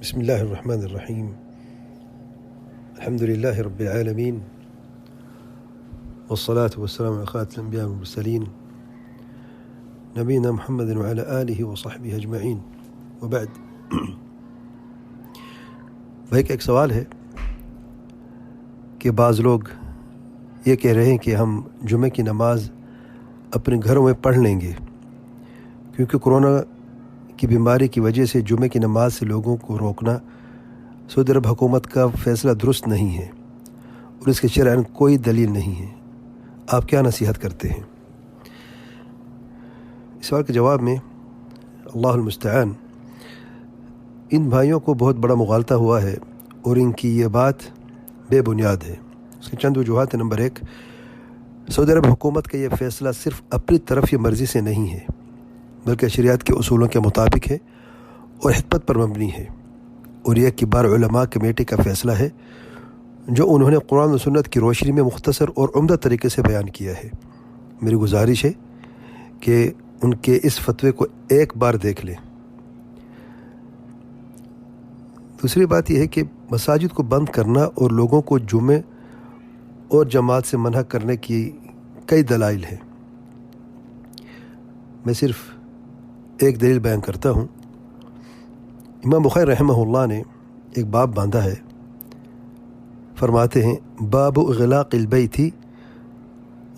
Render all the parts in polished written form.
بسم الله الرحمن الرحيم. الحمد لله رب العالمين، والصلاة والسلام على خاتم الأنبياء والمرسلين نبينا محمد وعلى آله وصحبه أجمعين، وبعد. بھائی ایک سوال ہے کہ بعض لوگ یہ کہہ رہے ہیں کہ ہم جمعہ کی نماز اپنے گھروں میں پڑھ لیں گے کیونکہ کرونا کی بیماری کی وجہ سے جمعہ کی نماز سے لوگوں کو روکنا سعودی عرب حکومت کا فیصلہ درست نہیں ہے اور اس کے شرعاً کوئی دلیل نہیں ہے. آپ کیا نصیحت کرتے ہیں؟ اس سوال کے جواب میں اللہ المستعان، ان بھائیوں کو بہت بڑا مغالطہ ہوا ہے اور ان کی یہ بات بے بنیاد ہے. اس کی چند وجوہات ہیں. نمبر 1، سعودی عرب حکومت کا یہ فیصلہ صرف اپنی طرف یا مرضی سے نہیں ہے بلکہ شریعت کے اصولوں کے مطابق ہے اور حکمت پر مبنی ہے، اور یہ کبار علماء کمیٹی کا فیصلہ ہے جو انہوں نے قرآن و سنت کی روشنی میں مختصر اور عمدہ طریقے سے بیان کیا ہے. میری گزارش ہے کہ ان کے اس فتوے کو ایک بار دیکھ لیں. دوسری بات یہ ہے کہ مساجد کو بند کرنا اور لوگوں کو جمعے اور جماعت سے منع کرنے کی کئی دلائل ہیں. میں صرف ایک دلیل بیان کرتا ہوں. امام بخاری رحمہ اللہ نے ایک باب باندھا ہے، فرماتے ہیں باب اغلاق البیت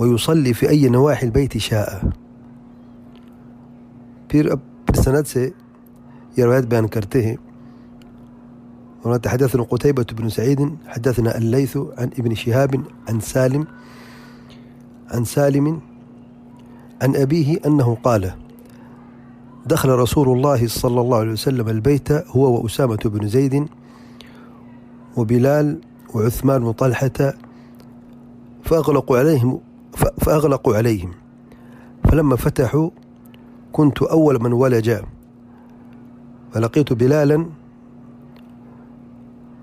ویصلی فی ای نواحی البیت شاء. پھر سند سے یہ روایت بیان کرتے ہیں. حدثنا قتيبة بن سعيد حدثنا الليث عن ابن شهاب عن سالم عن أبيه أنه قال دخل رسول الله صلى الله عليه وسلم البيت هو وأسامة بن زيد وبلال وعثمان بن طلحة فأغلقوا عليهم فلما فتحوا كنت أول من ولج فلقيت بلالا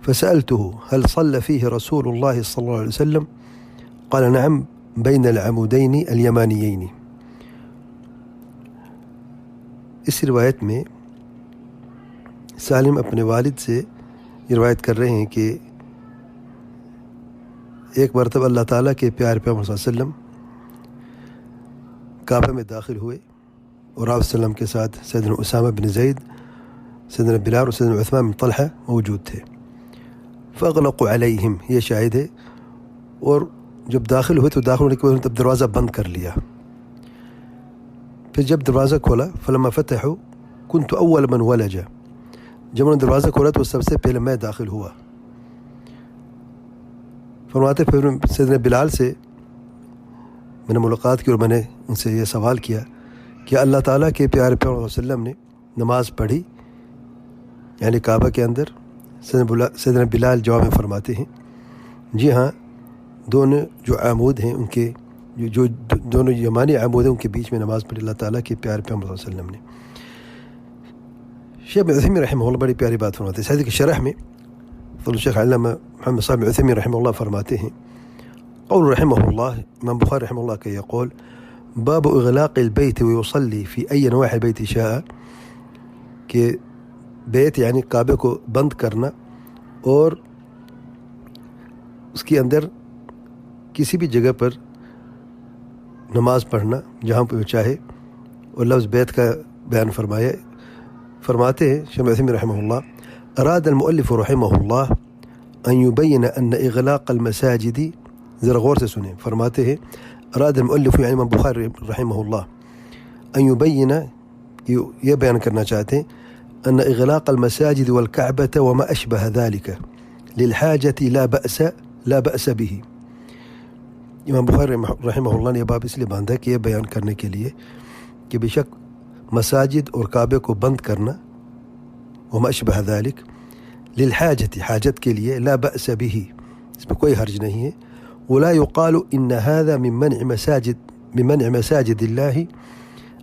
فسألته هل صلى فيه رسول الله صلى الله عليه وسلم؟ قال نعم بين العمودين اليمانيين. اس روایت میں سالم اپنے والد سے یہ روایت کر رہے ہیں کہ ایک مرتبہ اللہ تعالیٰ کے پیارے پیغمبر صلی اللہ علیہ وسلم کعبہ میں داخل ہوئے اور آپ صلی اللہ علیہ وسلم کے ساتھ سیدنا اسامہ بن زید، سیدنا بلال اور سیدنا عثمان بن طلحہ موجود تھے. فاغلقوا علیہم، یہ شاہد ہے. اور جب داخل ہوئے تو داخل ہونے کے بعد تب دروازہ بند کر لیا. پھر جب دروازہ کھولا فلما فتحوا كنت اول من ولج، جب انہوں نے دروازہ کھولا تو سب سے پہلے میں داخل ہوا. فرماتے پھر سیدنا بلال سے میں نے ملاقات کی اور میں نے ان سے یہ سوال کیا کہ اللہ تعالیٰ کے پیارے پیغمبر صلی اللہ علیہ وسلم نے نماز پڑھی یعنی کعبہ کے اندر؟ سیدنا بلال جواب میں فرماتے ہیں جی ہاں، دونوں جو عمود ہیں ان کے جو دونوں یمانی عمود ہیں ان کے بیچ میں نماز پڑھی اللہ تعالیٰ کے پیارے پیغمبر صلی اللہ علیہ وسلم نے. شیخ ابن عثیمین رحمہ اللہ بڑی پیاری بات فرماتے ہیں. سعید کی شرح میں فضل الشیخ علامہ محمد صاحب بن عثیمین رحمہ اللہ فرماتے ہیں قول رحمہ اللہ، امام بخاری رحمہ اللہ کا یہ قول باب اغلاق البیت ویصلی فی ای نواحی البیت شاء، کہ بیت یعنی کعبے کو بند کرنا اور اس کے اندر کسی بھی جگہ پر نماز پڑھنا جہاں پہ چاہے، اور لفظ بیت کا بیان فرماتے ہیں شیخ عثیمین رحمہ اللہ اراد المؤلف رحمہ اللہ ان یبین ان اغلاق المساجد، ذرا غور سے سنیں، فرماتے ہیں اراد المؤلف یعنی امام بخاری رحمہ اللہ ان یبین، یہ بیان کرنا چاہتے ہیں ان اغلاق المساجد والكعبة وما اشبه ذلك للحاجة لا بأس به. امام بخاری رحمہ اللہ نے یہ باب اس لیے باندھا کہ یہ بیان کرنے کے لیے کہ بے شک مساجد اور کعبے کو بند کرنا وما اشبه ذلك للحاجة، حاجت کے لیے، لا بأس به، اس میں کوئی حرج نہیں ہے. ولا يقال ان هذا من منع مساجد الله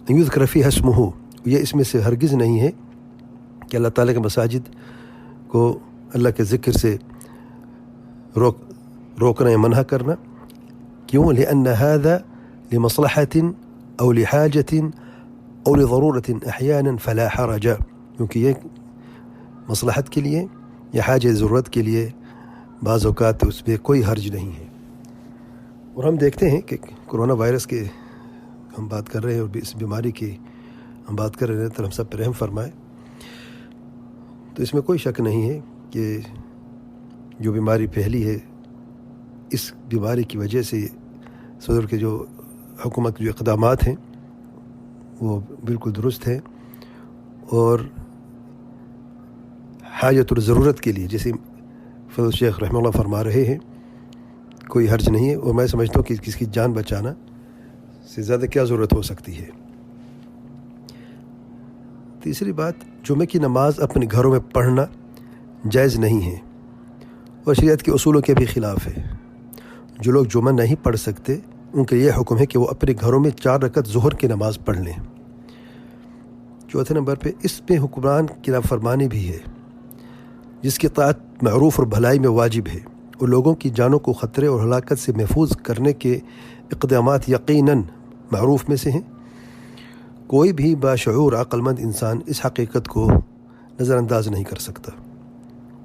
ان يذكر فيها اسمه، یہ اس میں سے ہرگز نہیں ہے کہ اللہ تعالیٰ کے مساجد کو اللہ کے ذکر سے روکنا یا منع کرنا. کیوں؟ لأن هذا لمصلحة أو لحاجة أو لضرورة أحيانا فلا حرج، کیونکہ یہ مصلحت کے لیے یا حاجت ضرورت کے لیے بعض اوقات اس میں کوئی حرج نہیں ہے۔ اور ہم دیکھتے ہیں کہ کرونا وائرس کے ہم بات کر رہے ہیں اور اس بیماری کی ہم بات کر رہے ہیں تو ہم سب پر رحم فرمائے۔ تو اس میں کوئی شک نہیں ہے کہ جو بیماری پھیلی ہے اس بیماری کی وجہ سے صدر کے جو حکومت کے جو اقدامات ہیں وہ بالکل درست ہیں، اور حاجت اور ضرورت کے لیے جیسے فضل شیخ رحمہ اللہ فرما رہے ہیں کوئی حرج نہیں ہے، اور میں سمجھتا ہوں کہ کسی کی جان بچانا سے زیادہ کیا ضرورت ہو سکتی ہے۔ تیسری بات، جمعہ کی نماز اپنے گھروں میں پڑھنا جائز نہیں ہے اور شریعت کے اصولوں کے بھی خلاف ہے۔ جو لوگ جمعہ نہیں پڑھ سکتے ان کا یہ حکم ہے کہ وہ اپنے گھروں میں 4 رکعت ظہر کی نماز پڑھ لیں۔ چوتھے نمبر پہ اس میں حکمران کی نافرمانی بھی ہے جس کی اطاعت معروف اور بھلائی میں واجب ہے، اور لوگوں کی جانوں کو خطرے اور ہلاکت سے محفوظ کرنے کے اقدامات یقیناً معروف میں سے ہیں۔ کوئی بھی باشعور عقل مند انسان اس حقیقت کو نظر انداز نہیں کر سکتا۔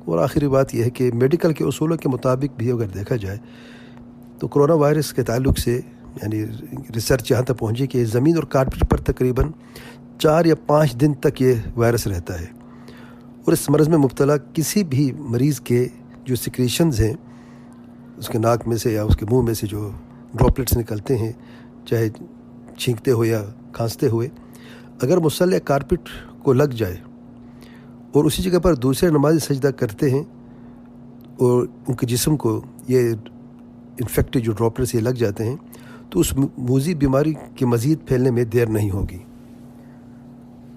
اور آخری بات یہ ہے کہ میڈیکل کے اصولوں کے مطابق بھی اگر دیکھا جائے تو کرونا وائرس کے تعلق سے یعنی ریسرچ یہاں تک پہنچی کہ زمین اور کارپیٹ پر تقریباً 4 یا 5 دن تک یہ وائرس رہتا ہے، اور اس مرض میں مبتلا کسی بھی مریض کے جو سیکریشنز ہیں اس کے ناک میں سے یا اس کے منہ میں سے جو ڈراپلیٹس نکلتے ہیں، چاہے چھینکتے ہوئے یا کھانستے ہوئے، اگر مسلح کارپیٹ کو لگ جائے اور اسی جگہ پر دوسرے نمازی سجدہ کرتے ہیں اور ان کے جسم کو یہ انفیکٹڈ جو ڈراپلیٹس یہ لگ جاتے ہیں تو اس موذی بیماری کے مزید پھیلنے میں دیر نہیں ہوگی۔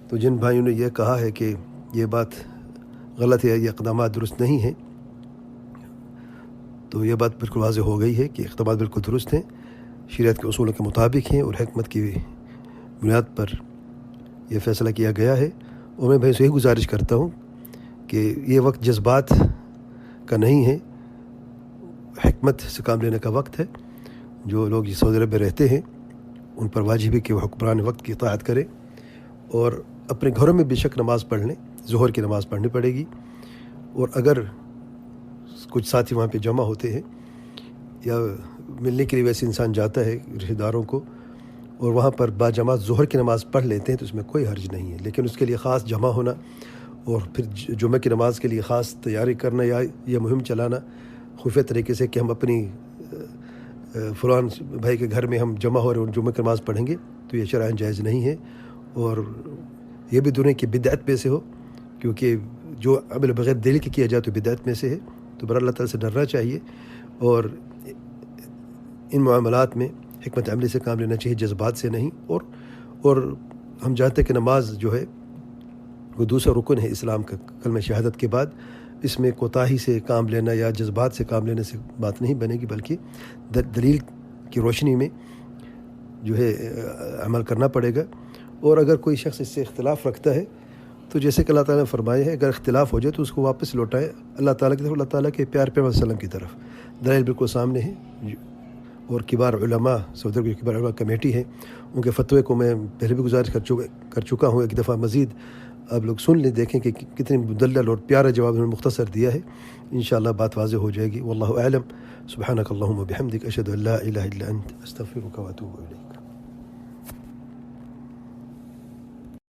تو جن بھائیوں نے یہ کہا ہے کہ یہ بات غلط ہے، یہ اقدامات درست نہیں ہیں، تو یہ بات بالکل واضح ہو گئی ہے کہ اقدامات بالکل درست ہیں، شریعت کے اصولوں کے مطابق ہیں اور حکمت کی بنیاد پر یہ فیصلہ کیا گیا ہے۔ اور میں بھائی سے یہی گزارش کرتا ہوں کہ یہ وقت جذبات کا نہیں ہے، حکمت سے کام لینے کا وقت ہے۔ جو لوگ سعودی عرب میں رہتے ہیں ان پر واجب ہے کہ وہ حکمران وقت کی اطاعت کریں اور اپنے گھروں میں بے شک نماز پڑھ لیں، ظہر کی نماز پڑھنی پڑے گی۔ اور اگر کچھ ساتھی وہاں پہ جمع ہوتے ہیں یا ملنے کے لیے ویسے انسان جاتا ہے رشتہ داروں کو اور وہاں پر با جماعت ظہر کی نماز پڑھ لیتے ہیں تو اس میں کوئی حرج نہیں ہے، لیکن اس کے لیے خاص جمع ہونا اور پھر جمعہ کی نماز کے لیے خاص تیاری کرنا یا یہ مہم چلانا خفیہ طریقے سے کہ ہم اپنی فلان بھائی کے گھر میں ہم جمع ہو رہے اور جمعہ کی نماز پڑھیں گے، تو یہ شرعاً جائز نہیں ہے، اور یہ بھی دنیا کی بدعت میں سے ہو، کیونکہ جو عمل بغیر دلیل کے کیا جائے تو بدعت میں سے ہے۔ تو برا اللہ تعالیٰ سے ڈرنا چاہیے اور ان معاملات میں حکمت عملی سے کام لینا چاہیے، جذبات سے نہیں۔ اور ہم جانتے ہیں کہ نماز جو ہے وہ دوسرا رکن ہے اسلام کا کلمہ شہادت کے بعد، اس میں کوتاہی سے کام لینا یا جذبات سے کام لینے سے بات نہیں بنے گی، بلکہ دلیل کی روشنی میں جو ہے عمل کرنا پڑے گا۔ اور اگر کوئی شخص اس سے اختلاف رکھتا ہے تو جیسے کہ اللہ تعالیٰ نے فرمایا ہے اگر اختلاف ہو جائے تو اس کو واپس لوٹائے اللہ تعالیٰ کی طرف، اللہ تعالیٰ کے پیار پیغمبر صلی اللہ علیہ وسلم کی طرف۔ دلائل بالکل سامنے ہیں، اور کبار علماء سعودی عرب کی کبار علماء کمیٹی ہے، ان کے فتوے کو میں پہلے بھی گزارش کر چکا ہوں، ایک دفعہ مزید آپ لوگ سن لیں، دیکھیں کہ کتنی مدلل اور پیارا جواب انہوں نے مختصر دیا ہے، انشاءاللہ بات واضح ہو جائے گی۔ واللہ اعلم، سبحانک اللہم و بحمدک، اشہد ان لا الہ الا انت، استغفرک و اتوب الیک۔